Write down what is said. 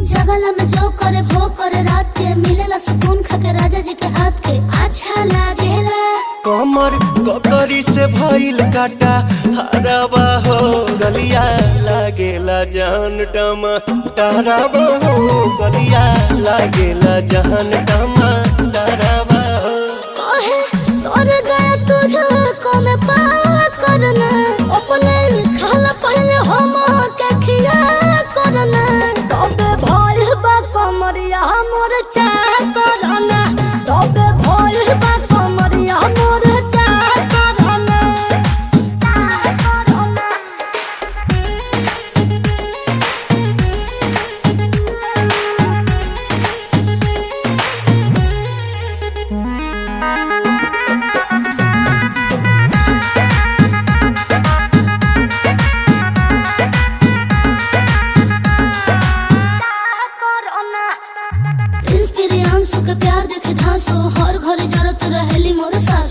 जगला में जो करे वो करे रात के मिलेला सुकून खाके राजा जी के हाथ के अच्छा लागेला। कमर ककरी से भइल काटा हराबा हो गलिया लागेला जान टमाटराबा हो गलिया लागेला जान टमाटराबा हो। कहे तोर गया तुझको मैं पार करना अपने खाला पहले हम के खिया करना तबे भइल बा कमरिया मोर चाह करना तबे भइल बा कमरिया मोर चाह करना चाह करना। प्रिंस प्रियांशु के प्यार देखे धांसो हर घरे जरूरत रहेली मोर सास।